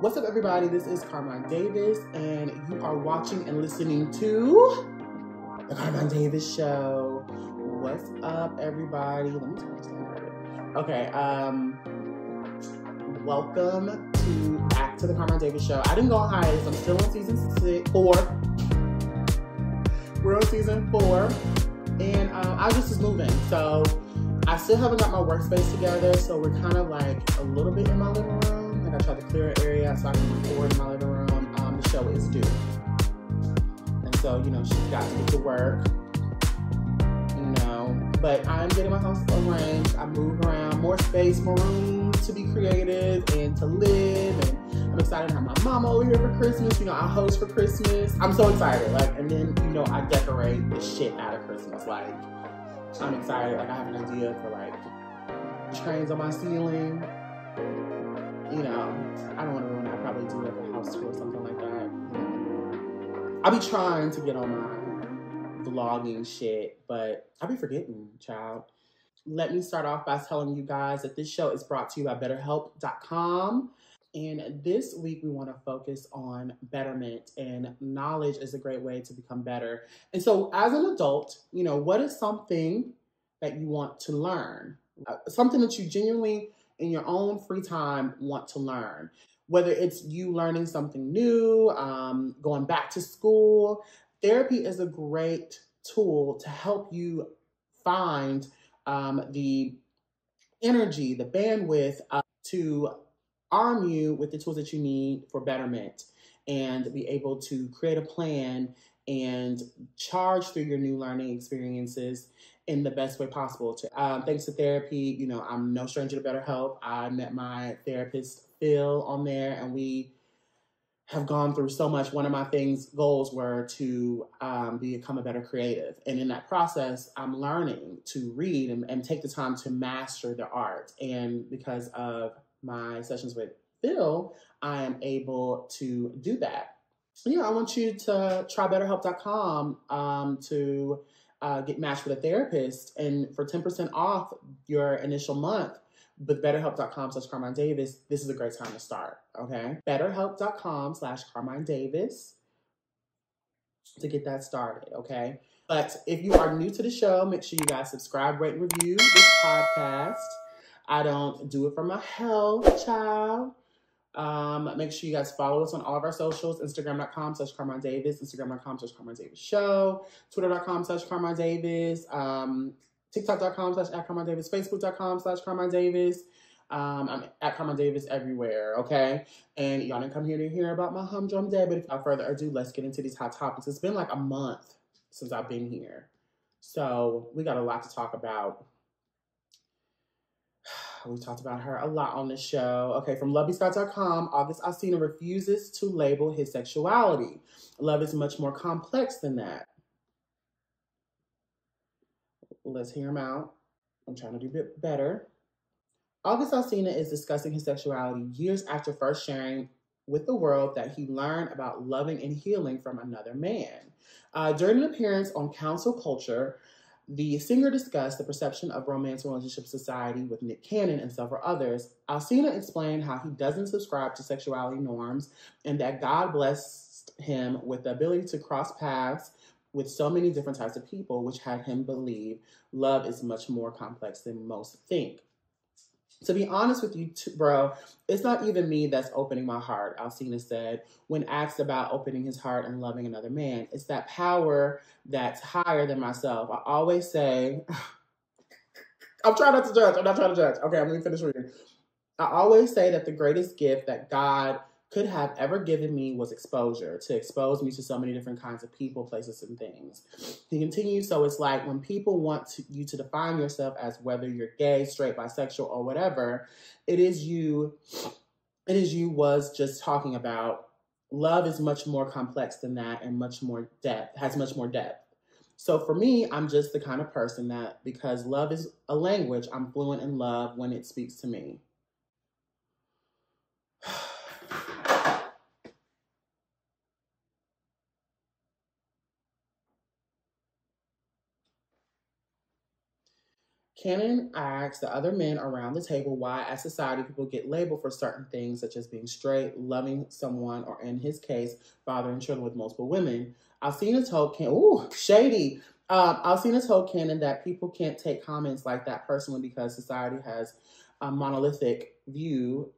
What's up, everybody? This is Carmine Davis, and you are watching and listening to the Carmine Davis Show. What's up, everybody? Let me turn this down. Okay, welcome back to the Carmine Davis Show. I didn't go on hiatus. I'm still on season 4. We're on season 4, and I just was moving, so I still haven't got my workspace together. So we're kind of like a little bit in my living room. I tried to clear an area so I can record in my living room. The show is due. And so, she's got to get to work, But I'm getting my house arranged. I move around, more space, more room to be creative and to live. And I'm excited to have my mama over here for Christmas. I host for Christmas. I'm so excited. And then, I decorate the shit out of Christmas. I'm excited. I have an idea for, trains on my ceiling. I don't want to ruin it. I'll probably do a house tour or something like that. I'll be trying to get on my vlogging shit, but I'll be forgetting, child. Let me start off by telling you guys that this show is brought to you by BetterHelp.com. And this week we want to focus on betterment, and knowledge is a great way to become better. And so as an adult, what is something that you want to learn? Something that you genuinely in your own free time want to learn, whether it's you learning something new, going back to school. Therapy is a great tool to help you find the energy, the bandwidth to arm you with the tools that you need for betterment and be able to create a plan and charge through your new learning experiences in the best way possible. Thanks to therapy, I'm no stranger to BetterHelp. I met my therapist, Phil, on there, and we have gone through so much. One of my goals were to become a better creative. And in that process, I'm learning to read and take the time to master the art. And because of my sessions with Phil, I am able to do that. I want you to try BetterHelp.com to get matched with a therapist, and for 10% off your initial month with BetterHelp.com/Carmine Davis, this is a great time to start, okay? BetterHelp.com/Carmine Davis to get that started, okay? But if you are new to the show, make sure you guys subscribe, rate, and review this podcast. I don't do it for my health, child. Make sure you guys follow us on all of our socials: Instagram.com/Carmine Davis, Instagram.com/Carmine Davis Show, Twitter.com/Carmine Davis, TikTok.com/@Carmine Davis, Facebook.com/Carmine Davis. I'm at Carmine Davis everywhere, okay? And y'all didn't come here to hear about my humdrum day, but without further ado, let's get into these hot topics. It's been like a month since I've been here, so we got a lot to talk about. We talked about her a lot on the show. Okay, from LoveyScott.com, August Alsina refuses to label his sexuality. Love is much more complex than that. Let's hear him out. I'm trying to do a bit better. August Alsina is discussing his sexuality years after first sharing with the world that he learned about loving and healing from another man. During an appearance on Council Culture, the singer discussed the perception of romance and relationship society with Nick Cannon and several others. Alsina explained how he doesn't subscribe to sexuality norms and that God blessed him with the ability to cross paths with so many different types of people, which had him believe love is much more complex than most think. To be honest with you, bro, it's not even me that's opening my heart, Alsina said, when asked about opening his heart and loving another man. It's that power that's higher than myself. I always say, I'm trying not to judge. I'm not trying to judge. Okay, I'm going to finish reading. I always say that the greatest gift that God could have ever given me was exposure, to expose me to so many different kinds of people, places, and things. He continues, so it's like when people want you to define yourself as whether you're gay, straight, bisexual, or whatever, it is you was just talking about. Love is much more complex than that and much more depth, has much more depth. So for me, I'm just the kind of person that, because love is a language, I'm fluent in love when it speaks to me. Cannon asks the other men around the table why, as society, people get labeled for certain things, such as being straight, loving someone, or in his case, fathering children with multiple women. Alsina told Cannon, ooh, shady. Alsina told Cannon that people can't take comments like that personally because society has a monolithic view,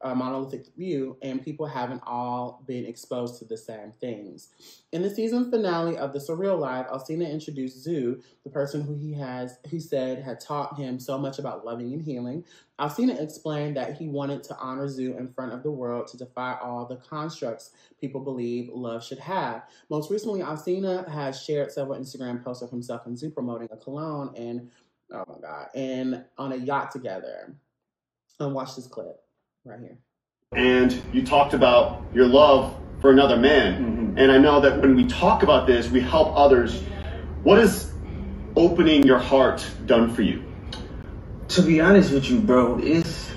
and people haven't all been exposed to the same things. In the season finale of The Surreal Life, Alsina introduced Zoo, the person who said had taught him so much about loving and healing. Alsina explained that he wanted to honor Zoo in front of the world to defy all the constructs people believe love should have. Most recently, Alsina has shared several Instagram posts of himself and Zoo promoting a cologne and on a yacht together. And watch this clip right here. And you talked about your love for another man. Mm-hmm. And I know that when we talk about this, we help others. What has opening your heart done for you? To be honest with you, bro, it's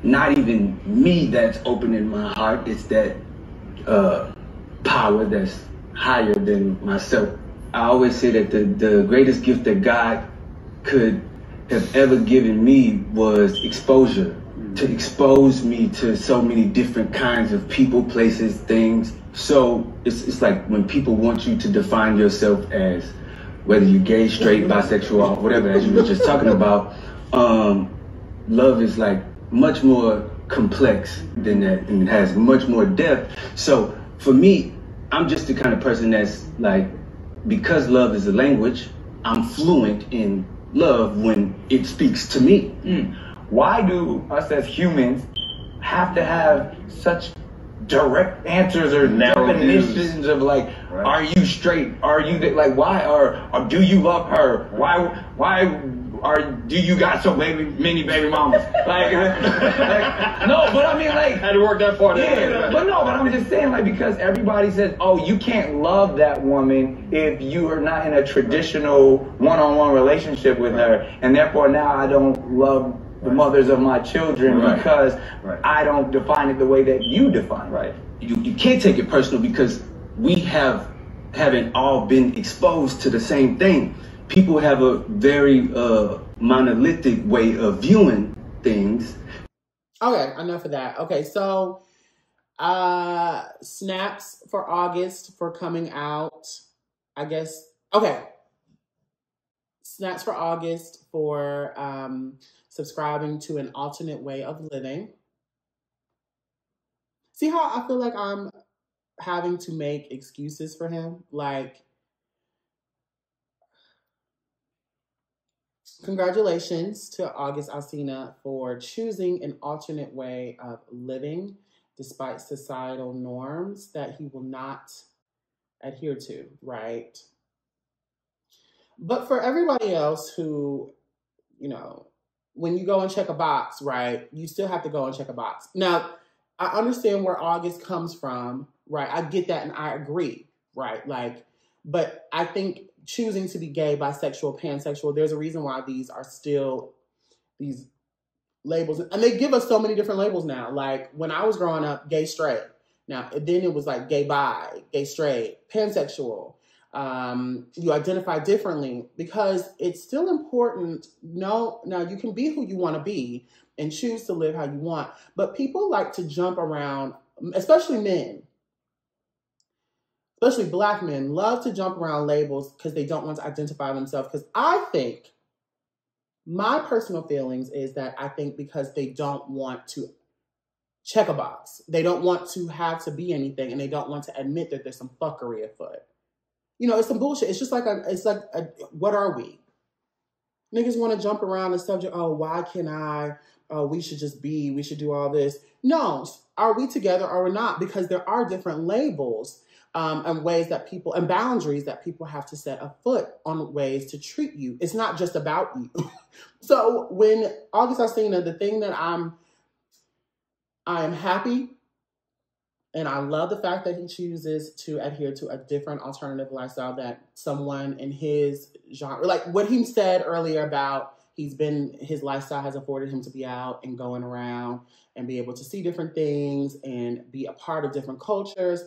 not even me that's opening my heart. It's that power that's higher than myself. I always say that the greatest gift that God could have ever given me was exposure, to expose me to so many different kinds of people, places, things. So it's like when people want you to define yourself as whether you're gay, straight, bisexual, whatever, as you were just talking about, love is like much more complex than that, and it has much more depth. So for me, I'm just the kind of person that's like, because love is a language, I'm fluent in love when it speaks to me. Why do us as humans have to have such direct answers or definitions of like, right, are you straight? Are you like, why or do you love her? Why do you got so many baby mamas? Like, no, but I mean, like, had to work that part. Yeah, but I'm just saying, like, because everybody says, oh, you can't love that woman if you are not in a traditional one-on-one relationship with her, and therefore now I don't love the mothers of my children because I don't define it the way that you define it. Right. You can't take it personal because we haven't all been exposed to the same thing. People have a very monolithic way of viewing things. Okay, enough of that. Okay, so snaps for August for coming out, I guess. Okay. Snaps for August for subscribing to an alternate way of living. See how I feel like I'm having to make excuses for him? Like, congratulations to August Alsina for choosing an alternate way of living despite societal norms that he will not adhere to, right? But for everybody else who, you know, when you go and check a box, right, you still have to go and check a box. Now, I understand where August comes from, right? I get that and I agree, right? Like, but I think choosing to be gay, bisexual, pansexual, there's a reason why these are still these labels. And they give us so many different labels now. Like when I was growing up, gay, straight. Now, then it was like gay, bi, gay, straight, pansexual. You identify differently because it's still important. No, now you can be who you want to be and choose to live how you want. But people like to jump around, especially men. Especially Black men love to jump around labels because they don't want to identify themselves. Because I think, my personal feelings is that I think because they don't want to check a box. They don't want to have to be anything, and they don't want to admit that there's some fuckery afoot. You know, it's some bullshit. It's just like, what are we? Niggas want to jump around the subject, oh, why can I? Oh, we should do all this. No, are we together or we're not? Because there are different labels and ways that people, and boundaries that people have to set afoot on ways to treat you. It's not just about you. So when August Alsina, the thing that I am happy, and I love the fact that he chooses to adhere to a different alternative lifestyle that someone in his genre, like what he said earlier about his lifestyle has afforded him to be out and going around and be able to see different things and be a part of different cultures.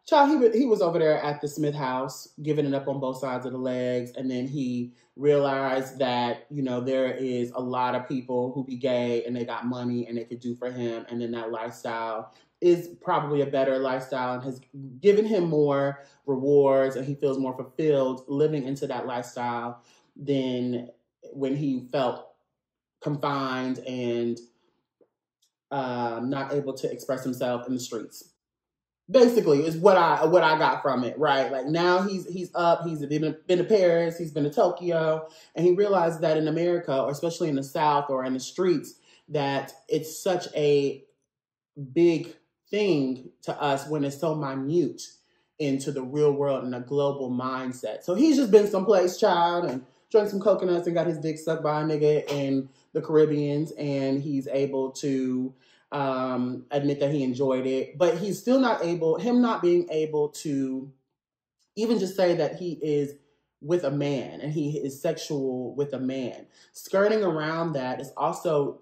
Child, he was over there at the Smith house, giving it up on both sides of the legs. And then he realized that, you know, there is a lot of people who be gay and they got money and they could do for him. And then that lifestyle is probably a better lifestyle and has given him more rewards, and he feels more fulfilled living into that lifestyle than when he felt confined and not able to express himself in the streets. Basically, is what I got from it, right? Like now he's up, he's been to Paris, he's been to Tokyo, and he realized that in America, or especially in the South or in the streets, that it's such a big thing to us when it's so minute into the real world and a global mindset. So he's just been someplace, child, and drank some coconuts and got his dick sucked by a nigga in the Caribbeans, and he's able to admit that he enjoyed it, but he's still not being able to even just say that he is with a man and he is sexual with a man. Skirting around that is also,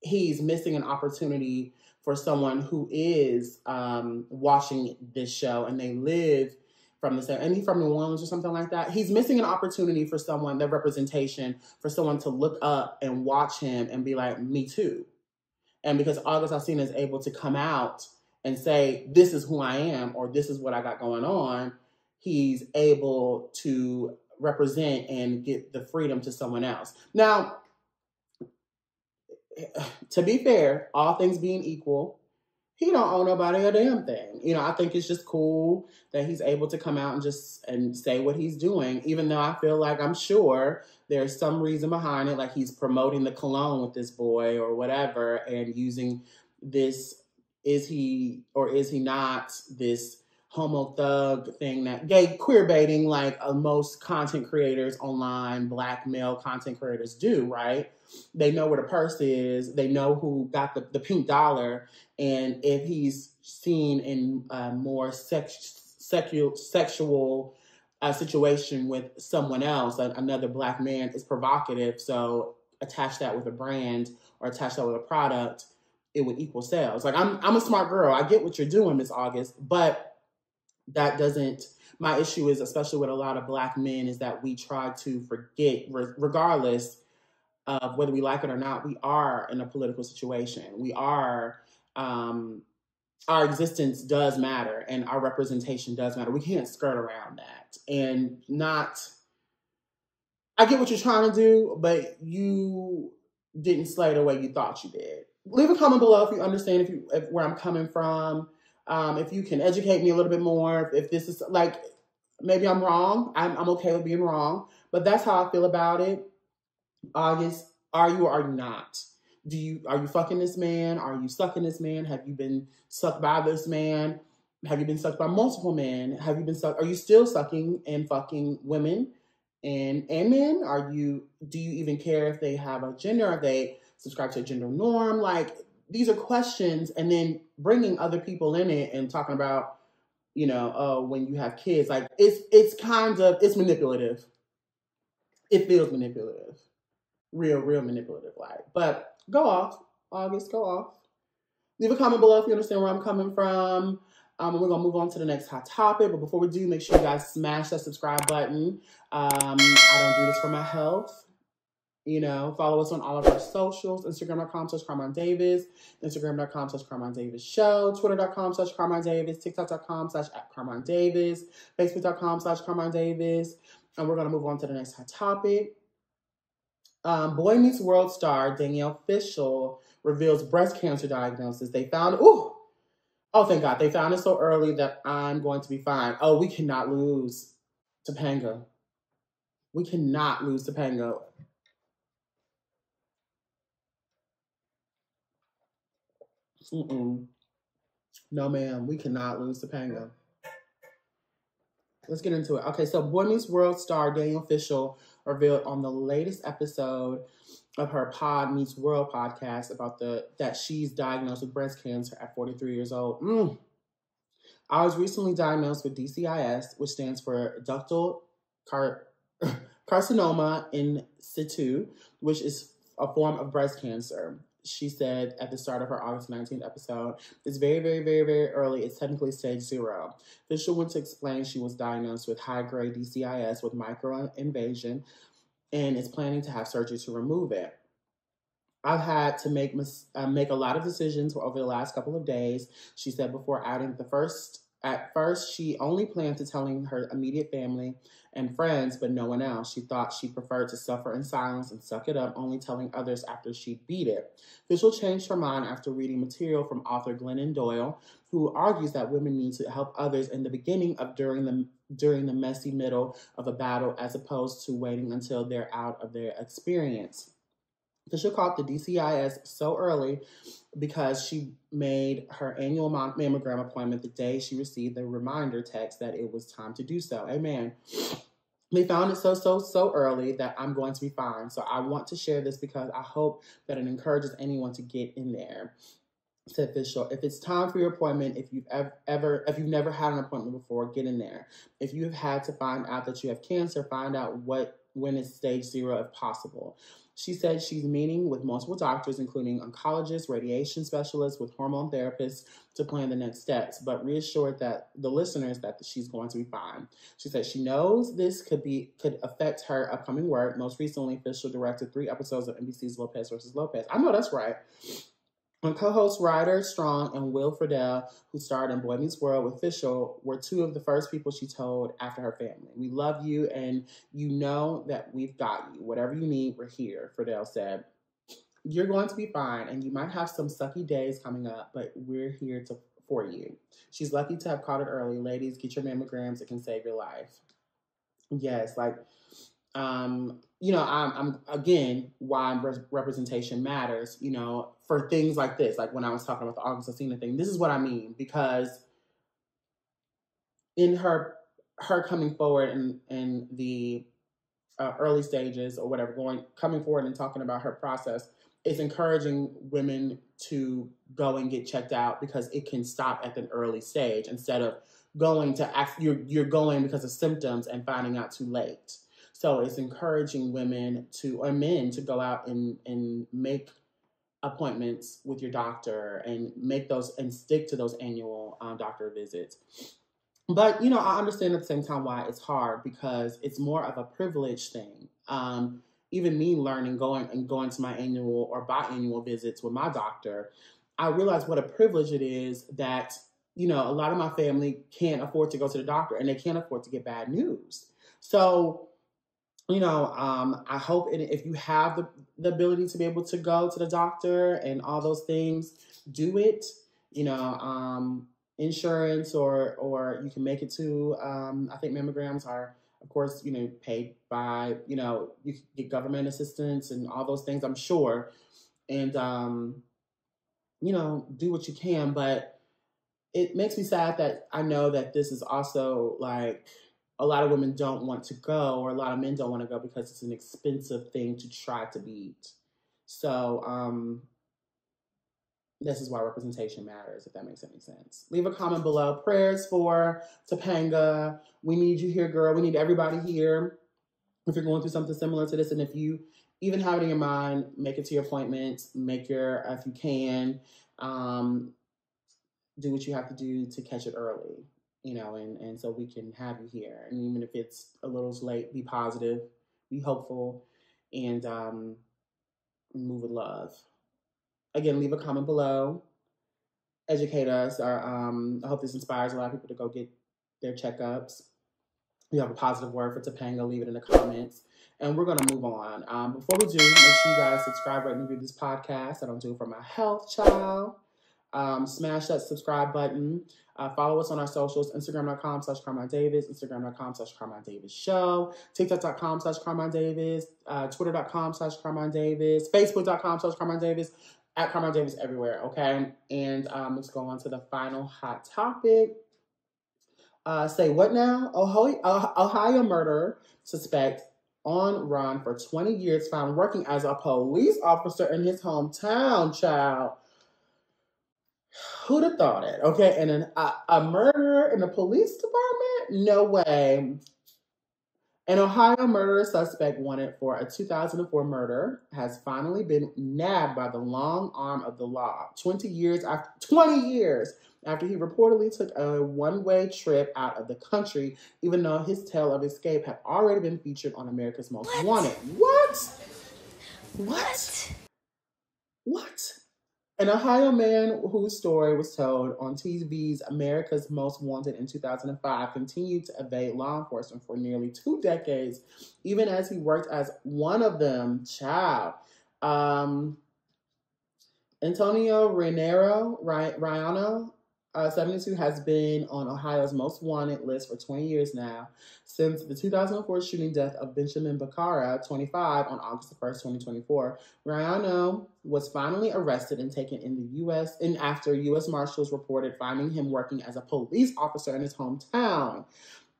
he's missing an opportunity for someone who is watching this show and they live from the same, and he's from New Orleans or something like that. He's missing an opportunity for someone, the representation, for someone to look up and watch him and be like, me too. And because August Alsina is able to come out and say, this is who I am, or this is what I got going on, he's able to represent and get the freedom to someone else. Now, to be fair, all things being equal, he don't owe nobody a damn thing. You know, I think it's just cool that he's able to come out and say what he's doing, even though I feel like, I'm sure there's some reason behind it, like he's promoting the cologne with this boy or whatever, and using this, is he or is he not, this homo thug thing, that gay queer baiting, like most content creators online, Black male content creators do, right? They know where the purse is. They know who got the pink dollar. And if he's seen in a more sexual situation with someone else, another Black man, is provocative. So attach that with a brand or attach that with a product, it would equal sales. Like, I'm a smart girl. I get what you're doing, Miss August, but that doesn't, my issue is, especially with a lot of Black men, is that we try to forget, regardless of whether we like it or not, we are in a political situation. We are, our existence does matter and our representation does matter. We can't skirt around that and not, I get what you're trying to do, but you didn't slay the way you thought you did. Leave a comment below if you understand where I'm coming from. If you can educate me a little bit more, if this is like, maybe I'm wrong. I'm okay with being wrong, but that's how I feel about it. August, are you or are you not? Are you fucking this man? Are you sucking this man? Have you been sucked by this man? Have you been sucked by multiple men? Are you still sucking and fucking women and men? Do you even care if they have a gender? Are they subscribe to a gender norm? Like, these are questions, and then bringing other people in it and talking about, you know, when you have kids, like it's manipulative. It feels manipulative. Real manipulative, like. But go off, August, go off. Leave a comment below if you understand where I'm coming from. We're going to move on to the next hot topic. But before we do, make sure you guys smash that subscribe button. I don't do this for my health. You know, follow us on all of our socials. Instagram.com/Carmine Davis. Instagram.com/Carmine Davis Show. Twitter.com/Carmine Davis. TikTok.com/@Carmine Davis. Facebook.com/Carmine Davis. And we're going to move on to the next hot topic. Boy Meets World star Danielle Fishel reveals breast cancer diagnosis. They found, oh, thank God. They found it so early that I'm going to be fine. Oh, we cannot lose Topanga. We cannot lose Topanga. No, ma'am. We cannot lose Topanga. Let's get into it. Okay, so Boy Meets World star Danielle Fishel revealed on the latest episode of her Pod Meets World podcast about that she's diagnosed with breast cancer at 43 years old. I was recently diagnosed with DCIS, which stands for ductal carcinoma in situ, which is a form of breast cancer. she said at the start of her August 19th episode, it's very, very, very, very early. It's technically stage 0. Fishel went to explain she was diagnosed with high-grade DCIS with microinvasion and is planning to have surgery to remove it. I've had to make a lot of decisions over the last couple of days, she said before adding at first, she only planned to telling her immediate family and friends, but no one else. She thought she preferred to suffer in silence and suck it up, only telling others after she beat it. Fishel changed her mind after reading material from author Glennon Doyle, who argues that women need to help others in the beginning of during the messy middle of a battle, as opposed to waiting until they're out of their experience. Fishel caught the DCIS so early because she made her annual mammogram appointment the day she received the reminder text that it was time to do so. Amen. We found it so early that I'm going to be fine. So I want to share this because I hope that it encourages anyone to get in there. Said Fishel, if it's time for your appointment, if you've never had an appointment before, get in there. If you have had to find out that you have cancer, find out when it's stage 0 if possible. She said she's meeting with multiple doctors, including oncologists, radiation specialists, with hormone therapists to plan the next steps, but reassured that the listeners that she's going to be fine. She said she knows this could affect her upcoming work. Most recently, Fishel directed 3 episodes of NBC's Lopez vs. Lopez. I know that's right. And co-hosts Ryder Strong and Will Friedle, who starred in Boy Meets World with Fishel, were 2 of the first people she told after her family. We love you, and you know that we've got you. Whatever you need, we're here, Friedle said. You're going to be fine, and you might have some sucky days coming up, but we're here for you. She's lucky to have caught it early. Ladies, get your mammograms. It can save your life. Yes, I'm again, why representation matters, for things like this, like when I was talking about the August Alsina thing, this is what I mean, because in her coming forward in the early stages or whatever, coming forward and talking about her process, it's encouraging women to go and get checked out because it can stop at an early stage instead of going to you're going because of symptoms and finding out too late. So it's encouraging women or men to go out and make appointments with your doctor and make those and stick to those annual doctor visits. But, I understand at the same time why it's hard because it's more of a privilege thing. Even me learning, going to my annual or biannual visits with my doctor, I realize what a privilege it is that, a lot of my family can't afford to go to the doctor and they can't afford to get bad news. So, I hope if you have the ability to be able to go to the doctor and all those things, do it. Insurance or you can make it to, I think mammograms are, of course, paid by, you can get government assistance and all those things, I'm sure. And, do what you can. But it makes me sad that I know that this is also like, a lot of women don't want to go, or a lot of men don't want to go because it's an expensive thing to try to beat. So this is why representation matters, if that makes any sense. Leave a comment below. Prayers for Topanga. We need you here, girl. We need everybody here. If you're going through something similar to this, and if you even have it in your mind, make it to your appointments. If you can, do what you have to do to catch it early. And so we can have you here. And even if it's a little late, be positive, be hopeful, and move with love. Again, leave a comment below. Educate us. I hope this inspires a lot of people to go get their checkups. You have a positive word for Topanga, leave it in the comments. And we're going to move on. Before we do, make sure you guys subscribe, rate, and review this podcast. I don't do it for my health, child. Smash that subscribe button. Follow us on our socials, Instagram.com/Carmine Davis, Instagram.com/Carmine Davis Show, TikTok.com/Carmine Davis, Twitter.com/Carmine Davis, Facebook.com/Carmine Davis, at Carmine Davis everywhere, okay? And let's go on to the final hot topic. Say what now? Ohio murderer suspect on run for 20 years found working as a police officer in his hometown, child. Who'd have thought it? Okay, and a murderer in the police department? No way. An Ohio murderer suspect wanted for a 2004 murder has finally been nabbed by the long arm of the law 20 years after he reportedly took a one-way trip out of the country, even though his tale of escape had already been featured on America's Most Wanted. What? An Ohio man whose story was told on TV's America's Most Wanted in 2005 continued to evade law enforcement for nearly 2 decades, even as he worked as one of them. Antonio Raiano, 72, has been on Ohio's Most Wanted list for 20 years now, since the 2004 shooting death of Benjamin Becerra, 25, on August 1st, 2024. Raiano was finally arrested and taken in the U.S. and after U.S. Marshals reported finding him working as a police officer in his hometown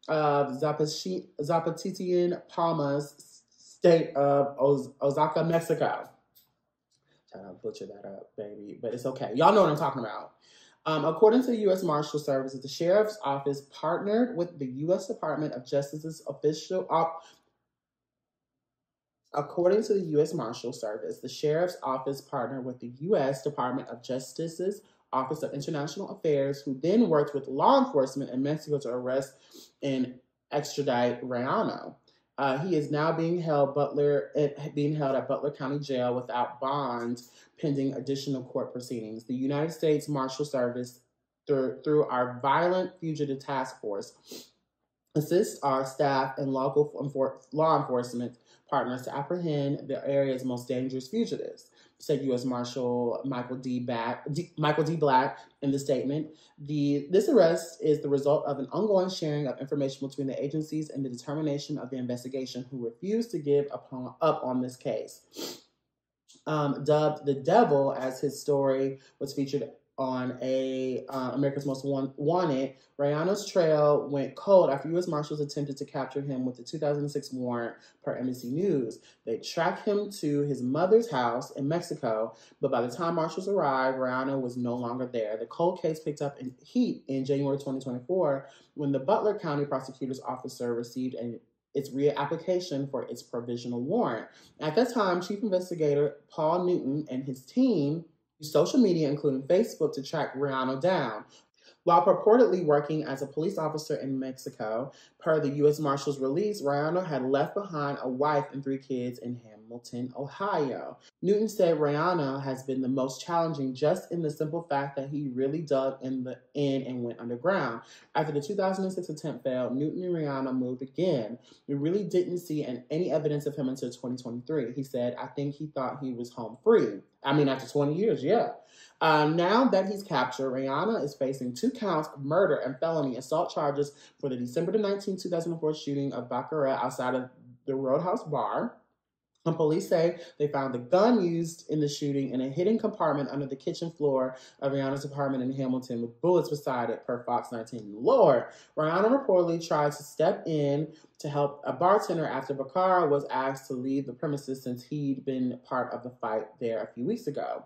of Zapatitan Palmas, state of Oaxaca, Mexico. I butchered that up, baby, but it's okay. Y'all know what I'm talking about. According to the U.S. Marshal Service, the Sheriff's Office partnered with the U.S. Department of Justice's official... According to the U.S. Marshal Service, the Sheriff's Office partnered with the U.S. Department of Justice's Office of International Affairs, who then worked with law enforcement in Mexico to arrest and extradite Raiano. He is now being held at Butler County Jail without bond, pending additional court proceedings. The United States Marshal Service, through our Violent Fugitive Task Force, assists our staff and local law enforcement partners to apprehend the area's most dangerous fugitives, said U.S. Marshal Michael D. Black in the statement. This arrest is the result of an ongoing sharing of information between the agencies and the determination of the investigation, who refused to give up on this case. Dubbed the Devil, as his story was featured on America's Most Wanted, Raiano's trail went cold after U.S. Marshals attempted to capture him with the 2006 warrant, per NBC News. They tracked him to his mother's house in Mexico, but by the time Marshals arrived, Raiano was no longer there. The cold case picked up in heat in January 2024 when the Butler County Prosecutor's Office received its reapplication for its provisional warrant. At that time, Chief Investigator Paul Newton and his team used social media, including Facebook, to track Raiano down. While purportedly working as a police officer in Mexico, per the U.S. Marshal's release, Raiano had left behind a wife and 3 kids in Hamilton, Ohio. Newton said Raiano has been the most challenging just in the simple fact that he really dug in and went underground. After the 2006 attempt failed, Newton and Raiano moved again. We really didn't see any evidence of him until 2023. He said, I think he thought he was home free. I mean, after 20 years, yeah. Now that he's captured, Raiano is facing 2 counts of murder and felony assault charges for the December 19, 2004 shooting of Becerra outside of the Roadhouse Bar. And police say they found the gun used in the shooting in a hidden compartment under the kitchen floor of Raiano's apartment in Hamilton with bullets beside it, per Fox 19. Lord, Raiano reportedly tried to step in to help a bartender after Becerra was asked to leave the premises since he'd been part of the fight there a few weeks ago.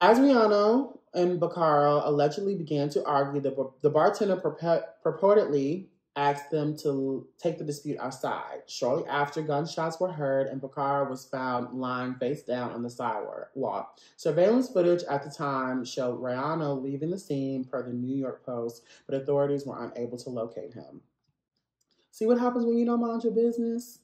As Raiano and Becerra allegedly began to argue, the bartender purportedly asked them to take the dispute outside. Shortly after, gunshots were heard and Becerra was found lying face down on the sidewalk. Surveillance footage at the time showed Raiano leaving the scene, per the New York Post, but authorities were unable to locate him. See what happens when you don't mind your business?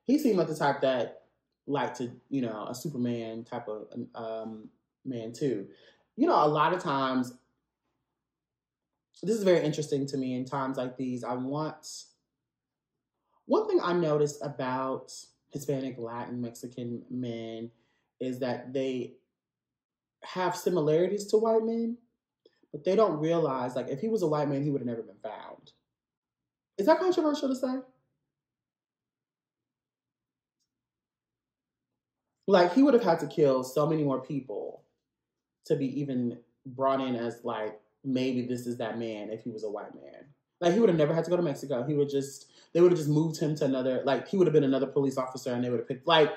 He seemed like the type that liked to, a Superman type of man too. A lot of times, this is very interesting to me in times like these. One thing I noticed about Hispanic, Latin, Mexican men is that they have similarities to white men, but they don't realize, like, if he was a white man, he would have never been found. Is that controversial to say? Like, he would have had to kill so many more people to be even brought in as, like, maybe this is that man if he was a white man. Like, he would have never had to go to Mexico. They would have just moved him to another, like, he would have been another police officer and they would have picked, like,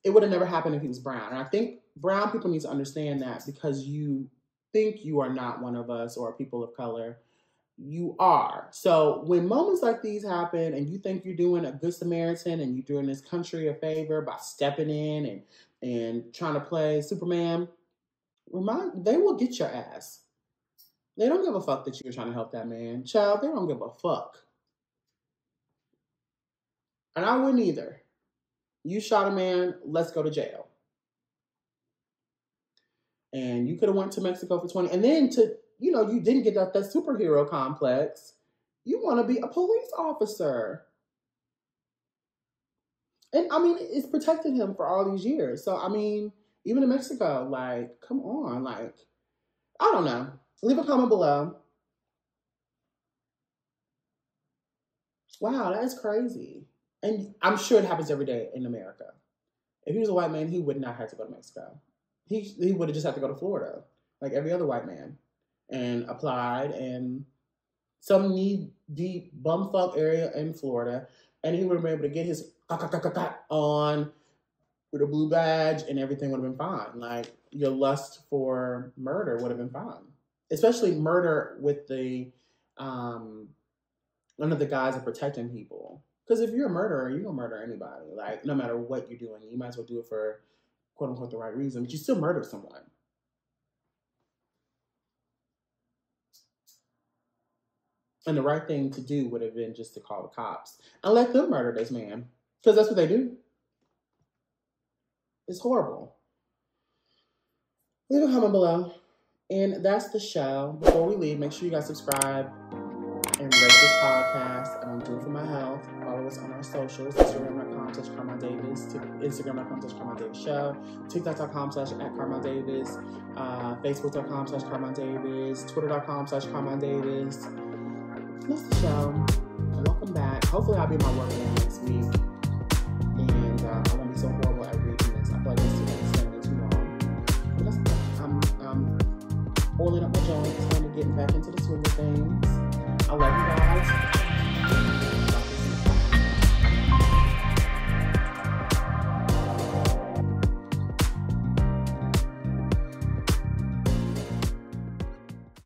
it would have never happened if he was brown. And I think brown people need to understand that because you think you are not one of us or people of color, you are. So when moments like these happen and you think you're doing a good Samaritan and you're doing this country a favor by stepping in and trying to play Superman, they will get your ass. They don't give a fuck that you're trying to help that man. Child, they don't give a fuck. And I wouldn't either. You shot a man, let's go to jail. And you could have went to Mexico for 20. And then you didn't get that superhero complex. You want to be a police officer. And I mean, it's protected him for all these years. So, I mean, even in Mexico, like, come on. Like, I don't know. Leave a comment below. Wow, that is crazy. And I'm sure it happens every day in America. If he was a white man, he would not have to go to Mexico. He would have just had to go to Florida, like every other white man, and applied in some knee-deep bumfuck area in Florida, and he would have been able to get his on with a blue badge, and everything would have been fine. Like, your lust for murder would have been fine, especially murder with the under the guise of protecting people. Because if you're a murderer, you're gonna murder anybody. Like, no matter what you're doing, you might as well do it for quote unquote the right reason, but you still murdered someone. And the right thing to do would have been just to call the cops and let them murder this man. Because that's what they do. It's horrible. Leave a comment below. And that's the show. Before we leave, make sure you guys subscribe and rate this podcast. I don't do it for my health. Follow us on our socials. Instagram.com/CarmineDavis. Instagram.com/CarmineDavis Show. TikTok.com/@CarmineDavis. Facebook.com/CarmineDavis. Twitter.com/CarmineDavis. That's the show. Welcome back. Hopefully I'll be in my work next week. And I won't be so horrible at reading this. I feel like this is extending too long. But that's okay. I'm oiling up my joints, trying to get back into the swing of things. I love you guys.